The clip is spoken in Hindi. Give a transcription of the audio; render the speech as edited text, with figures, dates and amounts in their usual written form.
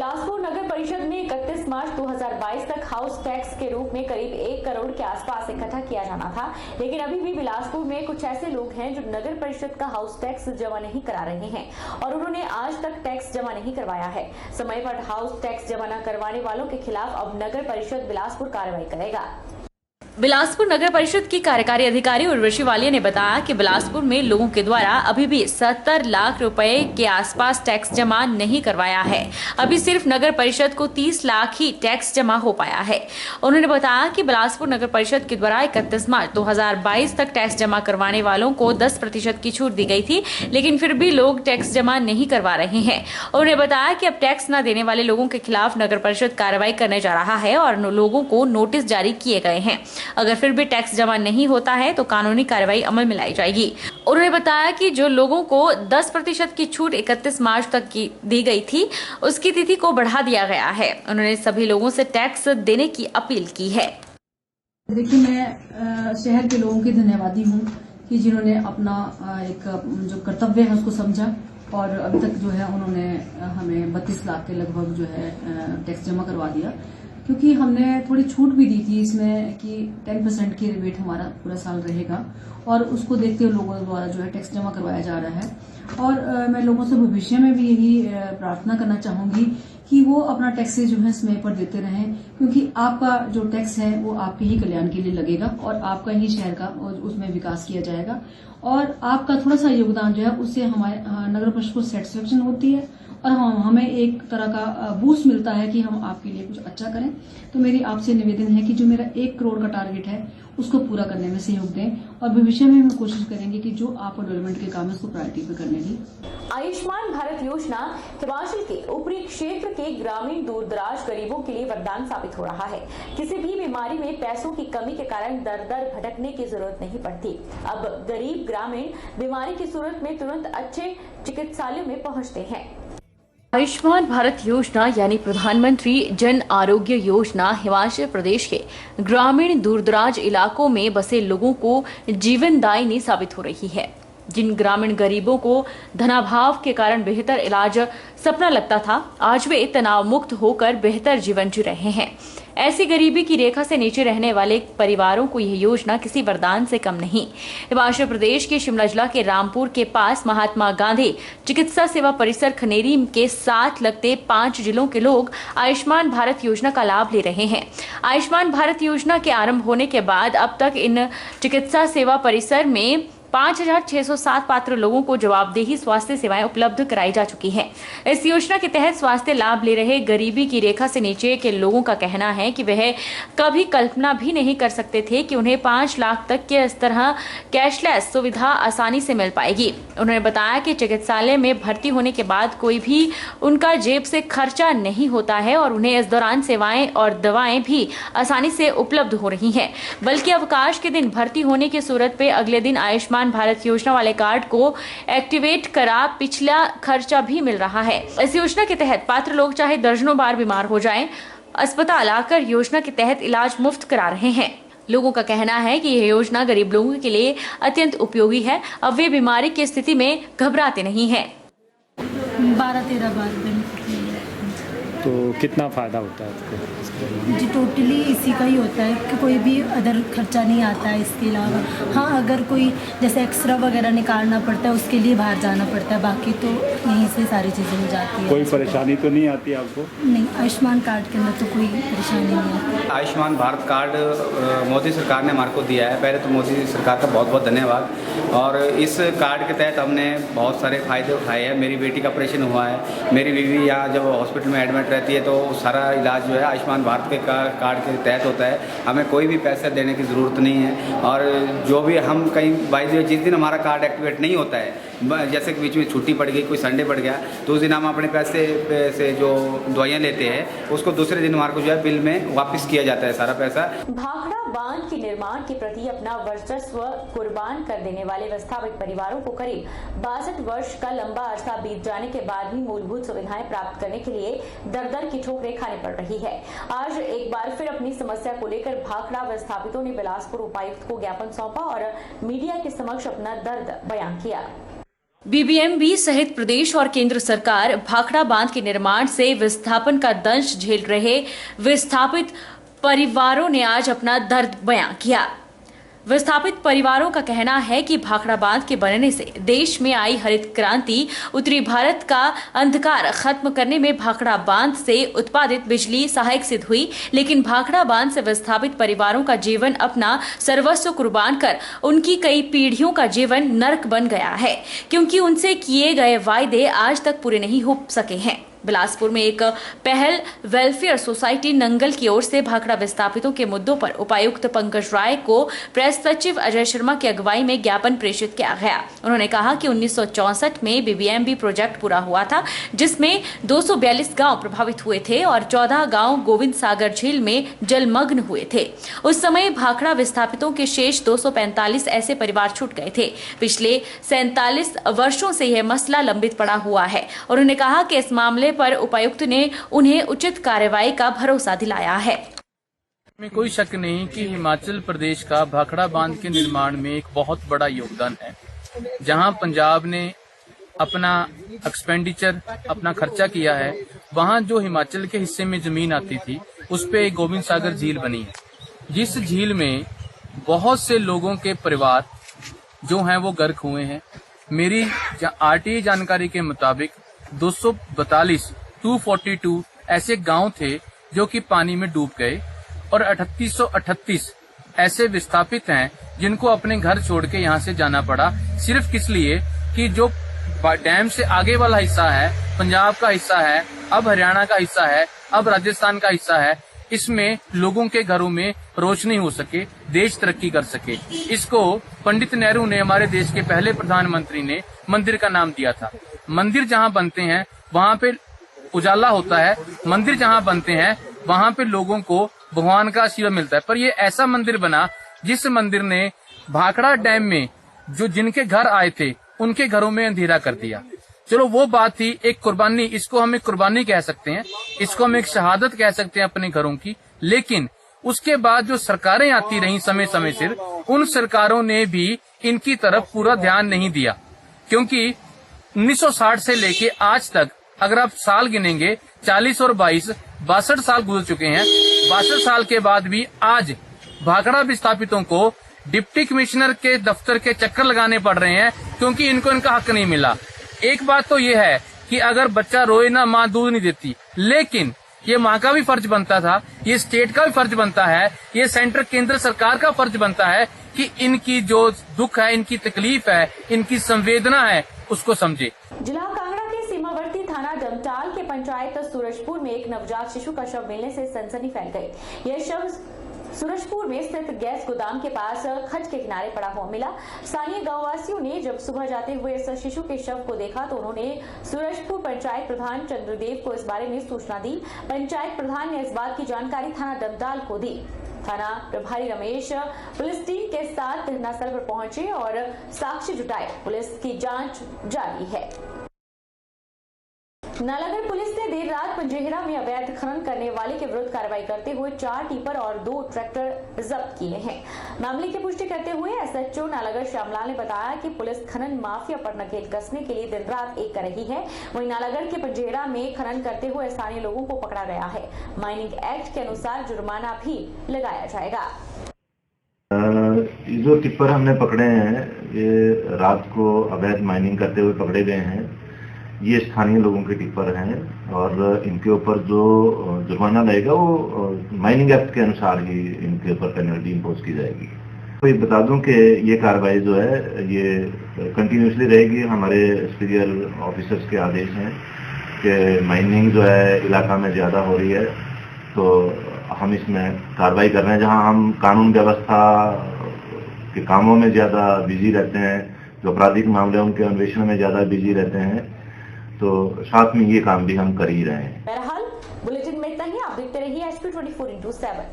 बिलासपुर नगर परिषद में 31 मार्च 2022 तक हाउस टैक्स के रूप में करीब 1 करोड़ के आसपास इकट्ठा किया जाना था, लेकिन अभी भी बिलासपुर में कुछ ऐसे लोग हैं जो नगर परिषद का हाउस टैक्स जमा नहीं करा रहे हैं और उन्होंने आज तक टैक्स जमा नहीं करवाया है। समय पर हाउस टैक्स जमा न करवाने वालों के खिलाफ अब नगर परिषद बिलासपुर कार्रवाई करेगा। बिलासपुर नगर परिषद की कार्यकारी अधिकारी उर्वशी वालिया ने बताया कि बिलासपुर में लोगों के द्वारा अभी भी 70 लाख रुपए के आसपास टैक्स जमा नहीं करवाया है। अभी सिर्फ नगर परिषद को 30 लाख ही टैक्स जमा हो पाया है। उन्होंने बताया कि बिलासपुर नगर परिषद के द्वारा 31 मार्च 2022 तक टैक्स जमा करवाने वालों को 10% की छूट दी गई थी, लेकिन फिर भी लोग टैक्स जमा नहीं करवा रहे हैं। उन्होंने बताया कि अब टैक्स न देने वाले लोगों के खिलाफ नगर परिषद कार्रवाई करने जा रहा है और लोगों को नोटिस जारी किए गए हैं। अगर फिर भी टैक्स जमा नहीं होता है तो कानूनी कार्रवाई अमल में लाई जाएगी। उन्होंने बताया कि जो लोगों को 10% की छूट 31 मार्च तक की दी गई थी, उसकी तिथि को बढ़ा दिया गया है। उन्होंने सभी लोगों से टैक्स देने की अपील की है। देखिए, मैं शहर के लोगों की धन्यवादी हूँ कि जिन्होंने अपना एक जो कर्तव्य है उसको समझा और अभी तक जो है उन्होंने हमें 32 लाख के लगभग जो है टैक्स जमा करवा दिया, क्योंकि हमने थोड़ी छूट भी दी थी इसमें कि 10% की रिबेट हमारा पूरा साल रहेगा और उसको देखते हुए लोगों द्वारा जो है टैक्स जमा करवाया जा रहा है। और मैं लोगों से भविष्य में भी यही प्रार्थना करना चाहूंगी कि वो अपना टैक्स जो है समय पर देते रहें, क्योंकि आपका जो टैक्स है वो आपके ही कल्याण के लिए लगेगा और आपका ही शहर का उसमें विकास किया जाएगा और आपका थोड़ा सा योगदान जो है उससे हमारे नगर परिषद को सेटिस्फेक्शन होती है और हमें एक तरह का बूस्ट मिलता है कि हम आपके लिए कुछ अच्छा करें। तो मेरी आपसे निवेदन है कि जो मेरा 1 करोड़ का टारगेट है उसको पूरा करने में सहयोग दें और भविष्य में हम कोशिश करेंगे कि जो आप डेवलपमेंट के काम है उसको प्रायोरिटी पे करने की। आयुष्मान भारत योजना हिमाचल के ऊपरी क्षेत्र के ग्रामीण दूर दराज गरीबों के लिए वरदान साबित हो रहा है। किसी भी बीमारी में पैसों की कमी के कारण दर दर भटकने की जरूरत नहीं पड़ती। अब गरीब ग्रामीण बीमारी की सूरत में तुरंत अच्छे चिकित्सालयों में पहुँचते हैं। आयुष्मान भारत योजना यानी प्रधानमंत्री जन आरोग्य योजना हिमाचल प्रदेश के ग्रामीण दूरदराज इलाकों में बसे लोगों को जीवनदायिनी साबित हो रही है। जिन ग्रामीण गरीबों को धनाभाव के कारण बेहतर इलाज सपना लगता था, आज वे तनाव मुक्त होकर बेहतर जीवन जी रहे हैं। ऐसी गरीबी की रेखा से नीचे रहने वाले परिवारों को यह योजना किसी वरदान से कम नहीं। हिमाचल प्रदेश के शिमला जिला के रामपुर के पास महात्मा गांधी चिकित्सा सेवा परिसर खनेरी के साथ लगते 5 जिलों के लोग आयुष्मान भारत योजना का लाभ ले रहे हैं। आयुष्मान भारत योजना के आरंभ होने के बाद अब तक इन चिकित्सा सेवा परिसर में 5,607 पात्र लोगों को जवाबदेही स्वास्थ्य सेवाएं उपलब्ध कराई जा चुकी हैं। इस योजना के तहत स्वास्थ्य लाभ ले रहे गरीबी की रेखा से नीचे के लोगों का कहना है कि वह कभी कल्पना भी नहीं कर सकते थे कि उन्हें 5 लाख तक के इस तरह कैशलेस सुविधा आसानी से मिल पाएगी। उन्होंने बताया कि चिकित्सालय में भर्ती होने के बाद कोई भी उनका जेब से खर्चा नहीं होता है और उन्हें इस दौरान सेवाएं और दवाएं भी आसानी से उपलब्ध हो रही हैं, बल्कि अवकाश के दिन भर्ती होने की सूरत पे अगले दिन आयुष्मान भारत योजना वाले कार्ड को एक्टिवेट करा पिछला खर्चा भी मिल रहा है। इस योजना के तहत पात्र लोग चाहे दर्जनों बार बीमार हो जाएं, अस्पताल आकर योजना के तहत इलाज मुफ्त करा रहे हैं। लोगों का कहना है कि यह योजना गरीब लोगों के लिए अत्यंत उपयोगी है। अब वे बीमारी की स्थिति में घबराते नहीं हैं। 12-13 बार तो कितना फ़ायदा होता है जी? टोटली इसी का ही होता है कि कोई भी अदर खर्चा नहीं आता है इसके अलावा। हाँ, अगर कोई जैसे एक्सरा वगैरह निकालना पड़ता है उसके लिए बाहर जाना पड़ता है, बाकी तो यहीं से सारी चीज़ें हो जाती है। कोई परेशानी तो नहीं आती आपको? नहीं, आयुष्मान कार्ड के अंदर तो कोई परेशानी नहीं आती। आयुष्मान भारत कार्ड मोदी सरकार ने हमारे को दिया है। पहले तो मोदी सरकार का बहुत बहुत धन्यवाद। और इस कार्ड के तहत हमने बहुत सारे फ़ायदे उठाए हैं। मेरी बेटी का ऑपरेशन हुआ है, मेरी बीवी यहाँ जब हॉस्पिटल में एडमिट रहती है तो सारा इलाज जो है आयुष्मान भारत के कार्ड के तहत होता है। हमें कोई भी पैसा देने की ज़रूरत नहीं है। और जो भी हम कहीं जिस दिन हमारा कार्ड एक्टिवेट नहीं होता है, जैसे कि बीच में छुट्टी पड़ गई, कोई संडे पड़ गया, तो उस दिन हम अपने पैसे से जो दवाइयाँ लेते हैं उसको दूसरे दिन हमारे को जो है बिल में वापस किया जाता है सारा पैसा। भाखड़ा बांध के निर्माण के प्रति अपना वर्चस्व कुर्बान कर देने वाले विस्थापित परिवारों को करीब 62 वर्ष का लंबा अरसा बीत जाने के बाद भी मूलभूत सुविधाएं प्राप्त करने के लिए दर की ठोकरें खानी पड़ रही है। आज एक बार फिर अपनी समस्या को लेकर भाखड़ा विस्थापितों ने बिलासपुर उपायुक्त को ज्ञापन सौंपा और मीडिया के समक्ष अपना दर्द बयान किया। बीबीएमबी सहित प्रदेश और केंद्र सरकार भाखड़ा बांध के निर्माण से विस्थापन का दंश झेल रहे विस्थापित परिवारों ने आज अपना दर्द बयां किया। विस्थापित परिवारों का कहना है कि भाखड़ा बांध के बनने से देश में आई हरित क्रांति उत्तरी भारत का अंधकार खत्म करने में भाखड़ा बांध से उत्पादित बिजली सहायक सिद्ध हुई, लेकिन भाखड़ा बांध से विस्थापित परिवारों का जीवन अपना सर्वस्व कुर्बान कर उनकी कई पीढ़ियों का जीवन नर्क बन गया है, क्योंकि उनसे किए गए वायदे आज तक पूरे नहीं हो सके हैं। बिलासपुर में एक पहल वेलफेयर सोसाइटी नंगल की ओर से भाखड़ा विस्थापितों के मुद्दों पर उपायुक्त पंकज राय को प्रेस सचिव अजय शर्मा की अगुवाई में ज्ञापन प्रेषित किया गया। उन्होंने कहा कि 1964 में बीबीएमबी प्रोजेक्ट पूरा हुआ था, जिसमें 242 गांव प्रभावित हुए थे और 14 गांव गोविंद सागर झील में जलमग्न हुए थे। उस समय भाखड़ा विस्थापितों के शेष 245 ऐसे परिवार छूट गए थे। पिछले 47 वर्षों से यह मसला लंबित पड़ा हुआ है। उन्होंने कहा कि इस मामले पर उपायुक्त ने उन्हें उचित कार्रवाई का भरोसा दिलाया है। में कोई शक नहीं कि हिमाचल प्रदेश का भाखड़ा बांध के निर्माण में एक बहुत बड़ा योगदान है। जहां पंजाब ने अपना एक्सपेंडिचर, अपना खर्चा किया है, वहां जो हिमाचल के हिस्से में जमीन आती थी उस पे एक गोविंद सागर झील बनी है, जिस झील में बहुत से लोगों के परिवार जो हैं वो गर्क हुए हैं। मेरी आरटीआई जानकारी के मुताबिक 242 ऐसे गांव थे जो कि पानी में डूब गए और 3838 ऐसे विस्थापित हैं जिनको अपने घर छोड़ के यहाँ से जाना पड़ा, सिर्फ किस लिए कि जो डैम से आगे वाला हिस्सा है, पंजाब का हिस्सा है, अब हरियाणा का हिस्सा है, अब राजस्थान का हिस्सा है, इसमें लोगों के घरों में रोशनी हो सके, देश तरक्की कर सके। इसको पंडित नेहरू ने, हमारे देश के पहले प्रधानमंत्री ने, मंदिर का नाम दिया था। मंदिर जहाँ बनते हैं वहाँ पे उजाला होता है, मंदिर जहाँ बनते हैं वहाँ पे लोगों को भगवान का आशीर्वाद मिलता है। पर ये ऐसा मंदिर बना जिस मंदिर ने भाखड़ा डैम में जो जिनके घर आए थे उनके घरों में अंधेरा कर दिया। चलो वो बात थी, एक कुर्बानी, इसको हम एक कुर्बानी कह सकते हैं, इसको हम एक शहादत कह सकते हैं अपने घरों की। लेकिन उसके बाद जो सरकारें आती रही समय समय सिर, उन सरकारों ने भी इनकी तरफ पूरा ध्यान नहीं दिया, क्योंकि 1960 से लेके आज तक अगर आप साल गिनेंगे 40 और 22 62 साल गुजर चुके हैं। 62 साल के बाद भी आज भाखड़ा विस्थापितों को डिप्टी कमिश्नर के दफ्तर के चक्कर लगाने पड़ रहे हैं, क्योंकि इनको इनका हक नहीं मिला। एक बात तो ये है कि अगर बच्चा रोए ना, माँ दूध नहीं देती, लेकिन ये माँ का भी फर्ज बनता था, ये स्टेट का भी फर्ज बनता है, ये सेंटर केंद्र सरकार का फर्ज बनता है कि इनकी जो दुख है, इनकी तकलीफ है, इनकी संवेदना है, उसको समझे। जिला कांगड़ा के सीमावर्ती थाना डमटाल के पंचायत सूरजपुर में एक नवजात शिशु का शव मिलने से सनसनी फैल गई। यह शव सूरजपुर में स्थित गैस गोदाम के पास खच के किनारे पड़ा हुआ मिला। स्थानीय गांववासियों ने जब सुबह जाते हुए इस शिशु के शव को देखा तो उन्होंने सूरजपुर पंचायत प्रधान चंद्रदेव को इस बारे में सूचना दी। पंचायत प्रधान ने इस बात की जानकारी थाना डमटाल को दी। थाना प्रभारी रमेश पुलिस टीम के साथ घटनास्थल पर पहुंचे और साक्ष्य जुटाए। पुलिस की जांच जारी है। नालागढ़ पुलिस ने देर रात पंजेहरा में अवैध खनन करने वाले के विरुद्ध कार्रवाई करते हुए 4 टिपर और 2 ट्रैक्टर जब्त किए हैं। मामले की पुष्टि करते हुए एसएचओ नालागढ़ श्यामलाल ने बताया कि पुलिस खनन माफिया पर नकेल कसने के लिए दिन रात एक कर रही है। वहीं नालागढ़ के पंजेहरा में खनन करते हुए स्थानीय लोगों को पकड़ा गया है। माइनिंग एक्ट के अनुसार जुर्माना भी लगाया जाएगा। जो टिप्पर हमने पकड़े हैं, ये रात को अवैध माइनिंग करते हुए पकड़े गए हैं। ये स्थानीय लोगों के टिप्पर हैं और इनके ऊपर जो जुर्माना लगेगा वो माइनिंग एक्ट के अनुसार ही इनके ऊपर पेनल्टी इम्पोज की जाएगी। तो ये बता दूं कि ये कार्रवाई जो है ये कंटिन्यूसली रहेगी। हमारे सुपीरियर ऑफिसर्स के आदेश हैं कि माइनिंग जो है इलाका में ज़्यादा हो रही है, तो हम इसमें कार्रवाई कर रहे हैं। जहां हम कानून व्यवस्था के कामों में ज़्यादा बिजी रहते हैं, जो आपराधिक मामले उनके अन्वेषण में ज़्यादा बिजी रहते हैं, तो साथ में ये काम भी हम कर ही रहे हैं। बहरहाल बुलेटिन में इतना ही। आप देखते रहिए SP 24x7।